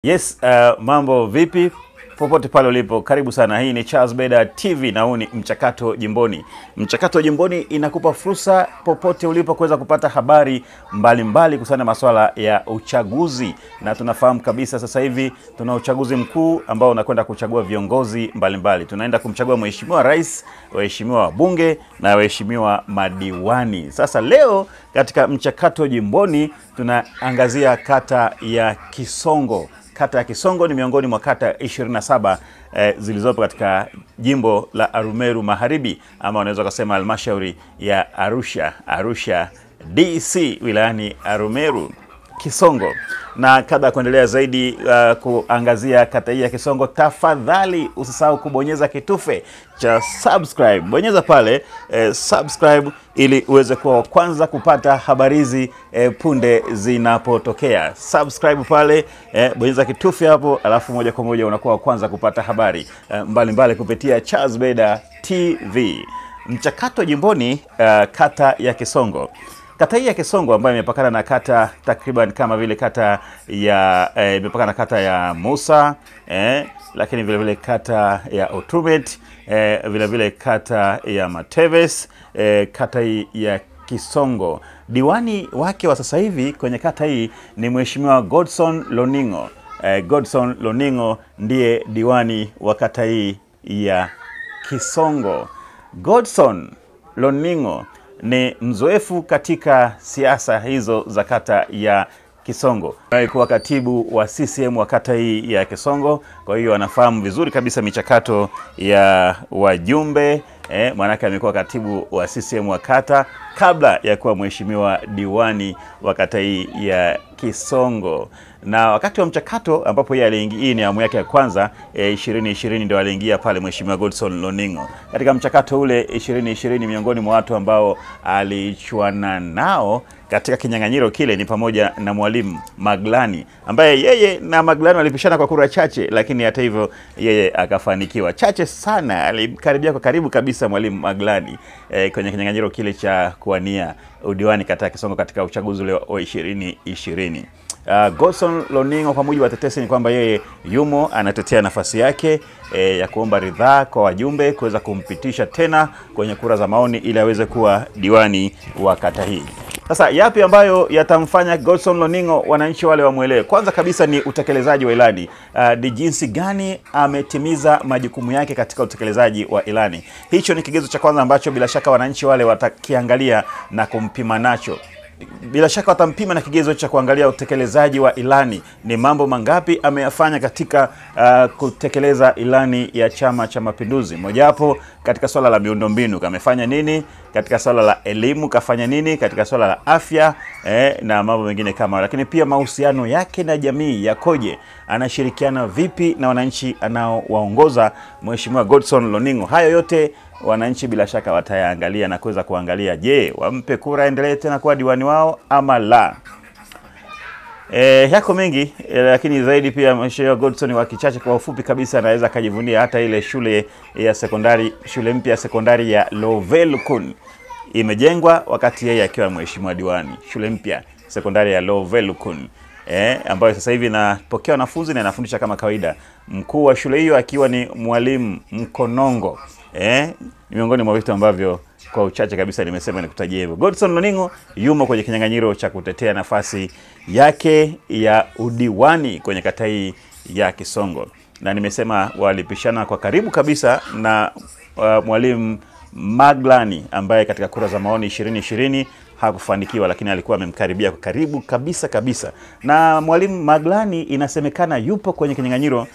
Yes, mambo vipi? Popote pale ulipo, karibu sana. Hii ni Charles Beda TV na huu ni Mchakato Jimboni. Mchakato Jimboni inakupa fursa popote ulipo kuweza kupata habari mbalimbali kuhusiana na masuala ya uchaguzi. Na tunafahamu kabisa sasa hivi tuna uchaguzi mkuu ambao unakwenda kuchagua viongozi mbalimbali. Tunaenda kumchagua mheshimiwa rais, waheshimiwa wabunge na waheshimiwa madiwani. Sasa leo katika Mchakato Jimboni tunaangazia kata ya Kisongo. Kata ya Kisongo ni miongoni mwa kata 27 zilizopo katika jimbo la Arumeru Magharibi, ama unaweza kusema halmashauri ya Arusha DC wilayani Arumeru Kisongo. Na kabla ya kuendelea zaidi kuangazia kata hii ya Kisongo, tafadhali usisahau kubonyeza kitufe cha subscribe. Bonyeza pale subscribe ili uweze kuwa wa kwanza kupata habari hizi punde zinapotokea. Subscribe pale, bonyeza kitufe hapo, alafu moja kwa moja unakuwa wa kwanza kupata habari mbalimbali kupitia Charles Beda TV. Mchakato Jimboni, kata ya Kisongo. Kata hii ya Kisongo ambayo imepakana na kata takriban kama vile kata ya imepakana na kata ya Musa, lakini vile vile kata ya Otumet, vile vile kata ya Mateves, kata hii ya Kisongo. Diwani wake wa sasa hivi kwenye kata hii ni Mheshimiwa Godson Loningo. Godson Loningo ndiye diwani wa kata hii ya Kisongo. Godson Loningo ni mzoefu katika siasa hizo za kata ya Kisongo. Alikuwa katibu wa CCM wa kata hii ya Kisongo, kwa hiyo anafahamu vizuri kabisa michakato ya wajumbe. Manake amekuwa katibu wa CCM wa kata kabla ya kuwa mheshimiwa diwani wa kata hii ya Kisongo. Na wakati wa mchakato ambapo yeye aliingia, hii ni awamu yake ya kwanza 2020 ndio aliingia pale mheshimiwa Godson Loningo. Katika mchakato ule 2020, miongoni mwa watu ambao alichuana nao katika kinyang'anyiro kile ni pamoja na Mwalimu Maglani, ambaye yeye na Maglani walipishana kwa kura chache, lakini hata hivyo yeye akafanikiwa. Chache sana, alikaribia kwa karibu kabisa Mwalimu Maglani kwenye kinyang'anyiro kile cha kuwania udiwani kata ya Kisongo katika uchaguzi ule wa 2020. Godson Loningo kwa mujibu wa tetesi ni kwamba yeye yumo anatetea nafasi yake ya kuomba ridhaa kwa wajumbe kuweza kumpitisha tena kwenye kura za maoni ili aweze kuwa diwani wa kata hii. Sasa yapi ambayo yatamfanya Godson Loningo wananchi wale wamuelewe? Kwanza kabisa ni utekelezaji wa ilani. Ni jinsi gani ametimiza majukumu yake katika utekelezaji wa ilani. Hicho ni kigezo cha kwanza ambacho bila shaka wananchi wale watakiangalia na kumpima nacho. Bila shaka watampima na kigezo cha kuangalia utekelezaji wa ilani. Ni mambo mangapi ameyafanya katika kutekeleza ilani ya Chama cha Mapinduzi. Mojawapo katika swala la miundombinu kamefanya nini, katika swala la elimu kafanya nini, katika swala la afya na mambo mengine kama. Lakini pia mahusiano yake na jamii yakoje, anashirikiana vipi na wananchi anaowaongoza mheshimiwa Godson Loningo. Hayo yote wananchi bila shaka watayaangalia na kuweza kuangalia, je, wampe kura endelee tena kuwa diwani wao ama la. Yako mengi, lakini zaidi pia mheshimiwa Godson wa kichache kwa ufupi kabisa anaweza kujivunia hata ile shule ya sekondari, shule mpya ya sekondari ya Lovelukun imejengwa wakati yeye akiwa mheshimiwa diwani. Shule mpya sekondari ya Lovelukun ambayo sasa hivi inapokea wanafunzi na inafundisha kama kawaida. Mkuu wa shule hiyo akiwa ni Mwalimu Mkonongo. Ni miongoni mwa vitu ambavyo kwa uchache kabisa nimesema nikutajie hivyo. Godson Loningo yumo kwenye kinyang'anyiro cha kutetea nafasi yake ya udiwani kwenye kata hii ya Kisongo. Na nimesema walipishana kwa karibu kabisa na Mwalimu Maglani ambaye katika kura za maoni 2020 hakufanikiwa, lakini alikuwa amemkaribia kwa karibu kabisa. Na Mwalimu Maglani inasemekana yupo kwenye kinyang'anyiro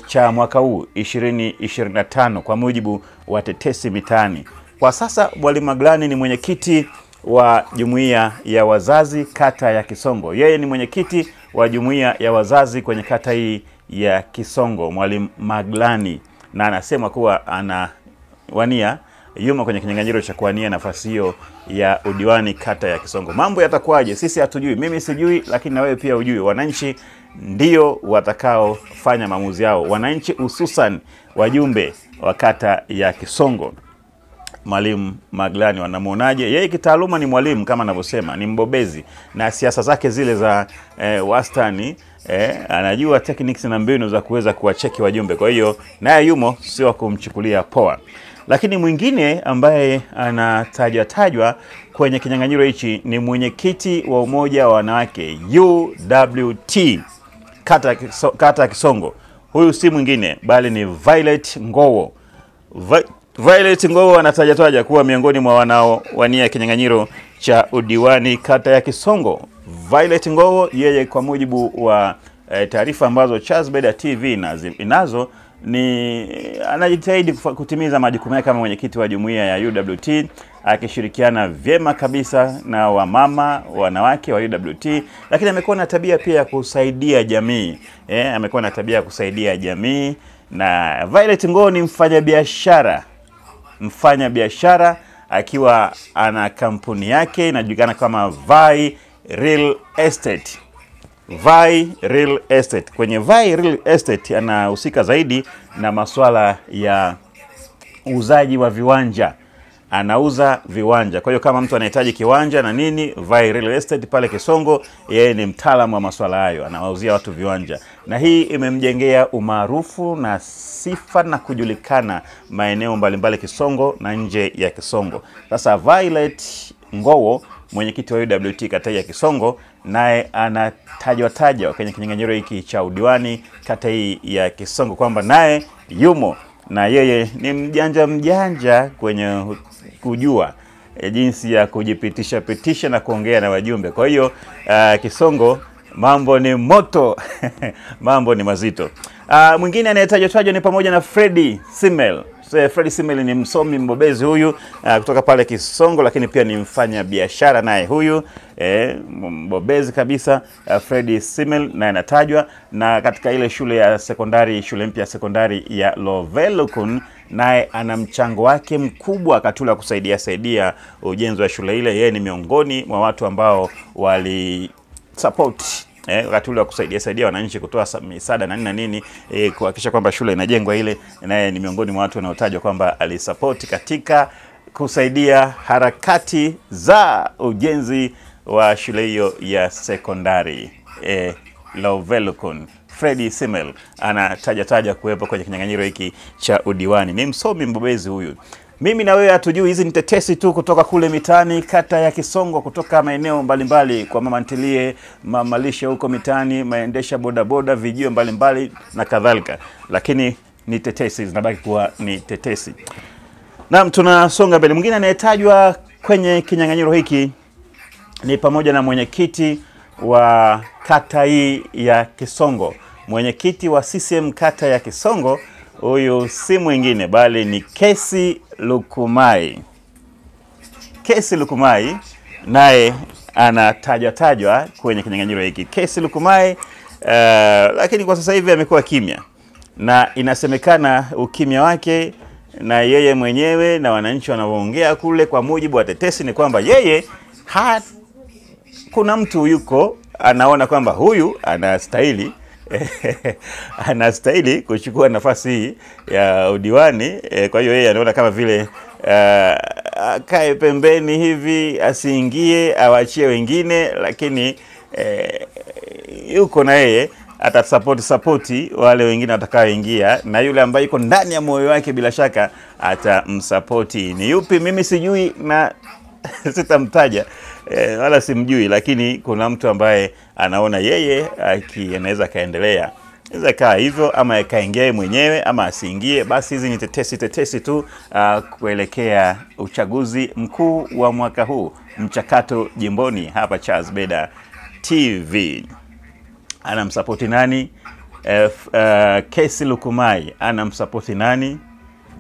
cha mwaka huu 2025 kwa mujibu wa tetesi mitaani. Kwa sasa Mwalimu Maglani ni mwenyekiti wa jumuiya ya wazazi kata ya Kisongo. Yeye ni mwenyekiti wa jumuiya ya wazazi kwenye kata hii ya Kisongo, Mwalimu Maglani, na anasema kuwa anawania yumo kwenye kinyang'anyiro cha kuwania nafasi hiyo ya udiwani kata ya Kisongo. Mambo yatakuwaje sisi hatujui, mimi sijui, lakini na wewe pia hujui. Wananchi ndio watakao fanya maamuzi yao, wananchi hususan wajumbe wa kata ya Kisongo. Mwalimu Maglani wanamuonaje? Yeye kitaaluma ni mwalimu kama anavyosema, ni mbobezi na siasa zake zile za wastani, anajua techniques na mbinu za kuweza kuwacheki wajumbe. Kwa hiyo naye yumo, sio kumchukulia poa. Lakini mwingine ambaye anatajwa kwenye kinyang'anyiro hichi ni mwenyekiti wa umoja wa wanawake UWT kata ya Kisongo. Huyu si mwingine bali ni Violet Ngowo. Violet Ngowo anatajwa kuwa miongoni mwa wanaowania kinyang'anyiro cha udiwani kata ya Kisongo. Violet Ngowo, yeye kwa mujibu wa taarifa ambazo Charles Beda TV inazo, ni anajitahidi kutimiza majukumu yake kama mwenyekiti wa jumuiya ya UWT, akishirikiana vyema kabisa na wamama wanawake wa UWT, lakini amekuwa na tabia pia ya kusaidia jamii. Amekuwa na tabia ya kusaidia jamii. Na Violet Ngowo ni mfanya biashara akiwa ana kampuni yake inajulikana kama Vai Real Estate. Vai Real Estate. Kwenye Vai Real Estate anahusika zaidi na masuala ya uuzaji wa viwanja. Anauza viwanja. Kwa hiyo kama mtu anahitaji kiwanja na nini, Vai Real Estate pale Kisongo, yeye ni mtaalamu wa masuala hayo, anawauzia watu viwanja. Na hii imemjengea umaarufu na sifa na kujulikana maeneo mbalimbali Kisongo na nje ya Kisongo. Sasa Violet Ngowo, mwenyekiti wa UWT kata ya Kisongo, naye anatajwa kwenye kinyang'anyiro hiki cha udiwani kata hii ya Kisongo kwamba naye yumo, na yeye ni mjanja kwenye kujua jinsi ya kujipitisha na kuongea na wajumbe. Kwa hiyo Kisongo mambo ni moto. Mambo ni mazito. Mwingine anayetajwa ni pamoja na Freddy Simel. Freddy Simel ni msomi mbobezi huyu kutoka pale Kisongo, lakini pia ni mfanya biashara naye huyu mbobezi kabisa. Freddy Simel naye anatajwa, na katika ile shule mpya sekondari ya Lovelukun, naye ana mchango wake mkubwa katula kusaidia ujenzi wa shule ile. Yeye ni miongoni mwa watu ambao wali support wakati ule wa kusaidia wananchi, kutoa misaada na nini kuhakikisha kwamba shule inajengwa ile. Naye ni miongoni mwa watu wanaotajwa kwamba alisupport katika kusaidia harakati za ujenzi wa shule hiyo ya sekondari Lovelukun. Freddy Simel anatajwa kuwepo kwenye kinyang'anyiro hiki cha udiwani. Ni msomi mbobezi huyu. Mimi na wewe hatujui, hizi ni tetesi tu kutoka kule mitaani kata ya Kisongo, kutoka maeneo mbalimbali, kwa mama ntilie, mama lishe huko mitaani, maendesha bodaboda, vijio mbalimbali na kadhalika. Lakini ni tetesi, zinabaki kuwa ni tetesi. Naam, tunasonga mbele. Mwingine anayetajwa kwenye kinyang'anyiro hiki ni pamoja na mwenyekiti wa kata hii ya Kisongo. Mwenyekiti wa CCM kata ya Kisongo, huyu si mwingine bali ni Kesi Lukumai. Kesi Lukumai naye anatajwa kwenye kinyang'anyiro hiki. Kesi Lukumai lakini kwa sasa hivi amekuwa kimya, na inasemekana ukimya wake na yeye mwenyewe na wananchi wanaoongea kule, kwa mujibu wa tetesi, ni kwamba yeye kuna mtu yuko anaona kwamba huyu anastahili kuchukua nafasi hii ya udiwani. Kwa hiyo yeye anaona kama vile akae pembeni hivi, asiingie, awachie wengine, lakini yuko na yeye atasapoti wale wengine watakaoingia, na yule ambaye yuko ndani ya moyo wake bila shaka atamsapoti. Ni yupi mimi sijui na sitamtaja wala simjui, lakini kuna mtu ambaye anaona yeye anaweza kaendelea, anaweza kaa hivyo, ama kaingie mwenyewe ama asiingie. Basi hizi ni tetesi tu kuelekea uchaguzi mkuu wa mwaka huu. Mchakato jimboni hapa Charles Beda TV. Anamsapoti nani? Kesi Lukumai anamsapoti nani?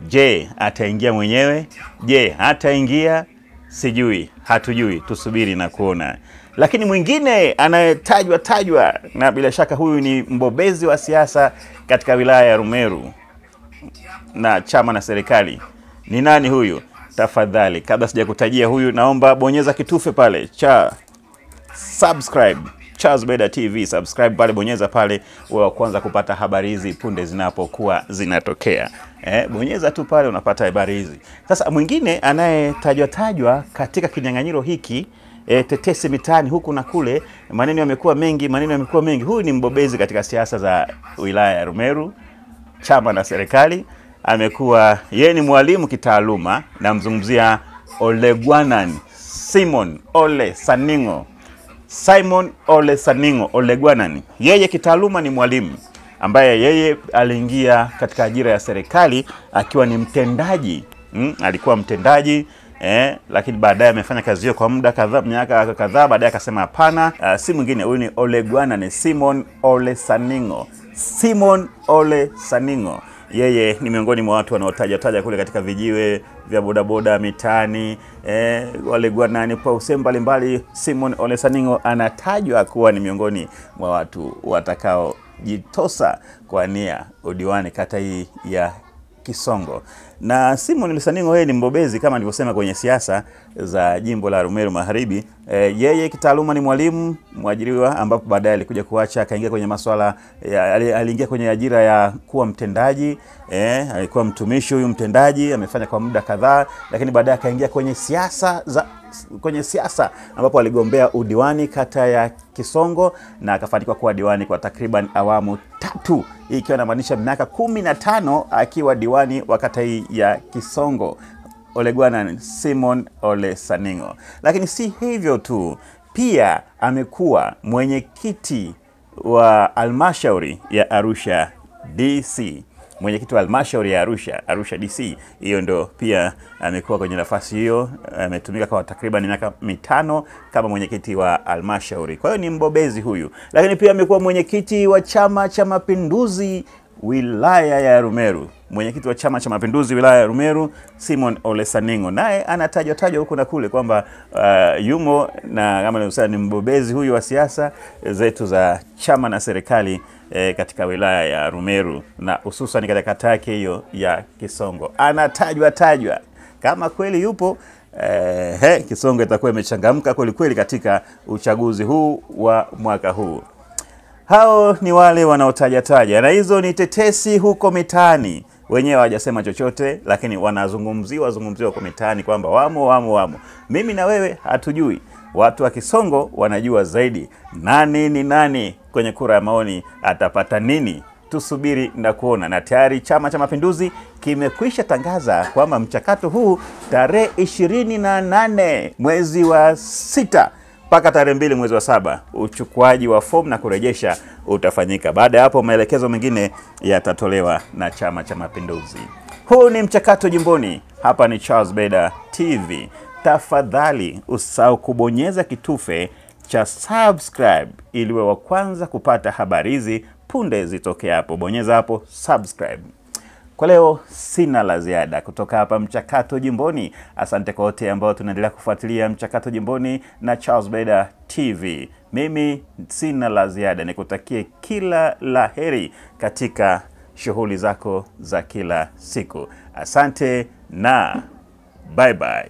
Je, ataingia mwenyewe? Je, hataingia? Sijui, hatujui, tusubiri na kuona. Lakini mwingine anayetajwa na bila shaka huyu ni mbobezi wa siasa katika wilaya ya Rumeru na chama na serikali. Ni nani huyu? Tafadhali, kabla sijakutajia huyu, naomba bonyeza kitufe pale cha subscribe Charles Beda TV, subscribe pale, bonyeza pale wa kwanza kupata habari hizi punde zinapokuwa zinatokea. Bonyeza tu pale unapata habari hizi. Sasa mwingine anayetajwa katika kinyang'anyiro hiki, tetesi mitaani huku na kule, maneno yamekuwa mengi. Huyu ni mbobezi katika siasa za wilaya ya Arumeru, chama na serikali. Amekuwa yeye ni mwalimu kitaaluma, namzungumzia Olegwanan Simon Ole Saningo. Simon Ole Saningo Olegwanan. Yeye kitaaluma ni mwalimu ambaye yeye aliingia katika ajira ya serikali akiwa ni mtendaji. Alikuwa mtendaji, lakini baadaye amefanya kazi hiyo kwa muda kadhaa, miaka kadhaa, baadaye akasema hapana. Si mwingine, huyu ni Olegwanan Simon Ole Saningo. Simon Ole Saningo. Yeye ni miongoni mwa watu wanaotaja kule katika vijiwe vya bodaboda mitaani, Olegwanan kwa usemi mbalimbali. Simon Ole Saningo anatajwa kuwa ni miongoni mwa watu watakao jitosa kwa nia udiwani kata hii ya Kisongo. Na Simon Ole Saningo yeye ni mbobezi kama nilivyosema kwenye siasa za jimbo la Arumeru Magharibi. Yeye kitaaluma ni mwalimu mwajiriwa, ambapo baadaye alikuja kuacha akaingia kwenye masuala aliingia kwenye ajira ya kuwa mtendaji. Alikuwa mtumishi huyu mtendaji, amefanya kwa muda kadhaa, lakini baadaye akaingia kwenye siasa ambapo aligombea udiwani kata ya Kisongo na akafanikiwa kuwa diwani kwa takriban awamu 3, hii ikiwa inamaanisha miaka 15 akiwa diwani wa kata hii ya Kisongo. Olegwanan Simon Ole Saningo. Lakini si hivyo tu, pia amekuwa mwenyekiti wa halmashauri ya Arusha DC. Mwenyekiti wa halmashauri ya Arusha DC. Hiyo ndo pia amekuwa kwenye nafasi hiyo, ametumika kwa takriban miaka 5 kama mwenyekiti wa halmashauri. Kwa hiyo ni mbobezi huyu. Lakini pia amekuwa mwenyekiti wa Chama cha Mapinduzi wilaya ya Arumeru. Mwenyekiti wa Chama cha Mapinduzi wilaya ya Arumeru, Simon Ole Saningo. Naye anatajwa huko na kule kwamba yumo na kama nilivyosema ni mbobezi huyu wa siasa zetu za chama na serikali katika wilaya ya Arumeru, na hususan katika kata yake hiyo ya Kisongo. Anatajwa kama kweli yupo, Kisongo itakuwa imechangamka kweli katika uchaguzi huu wa mwaka huu. Hao ni wale wanaotaja, na hizo ni tetesi huko mitaani. Wenyewe hawajasema chochote, lakini wanazungumziwa kwa mitaani kwamba wamo. Mimi na wewe hatujui. Watu wa Kisongo wanajua zaidi. Nani ni nani kwenye kura ya maoni, atapata nini? Tusubiri na kuona. Na tayari Chama cha Mapinduzi kimekwisha tangaza kwamba mchakato huu tarehe 28 mwezi wa 6 mpaka tarehe 2 mwezi wa 7 uchukuaji wa fomu na kurejesha utafanyika. Baada ya hapo maelekezo mengine yatatolewa na Chama cha Mapinduzi. Huu ni Mchakato Jimboni. Hapa ni Charles Beda TV. Tafadhali usahau kubonyeza kitufe cha subscribe ili uwe wa kwanza kupata habari hizi punde zitokea hapo. Bonyeza hapo subscribe. Kwa leo sina la ziada kutoka hapa Mchakato Jimboni. Asante kwa wote ambao tunaendelea kufuatilia Mchakato Jimboni na Charles Beda TV. Mimi sina la ziada, nikutakie kila laheri katika shughuli zako za kila siku. Asante na bye bye.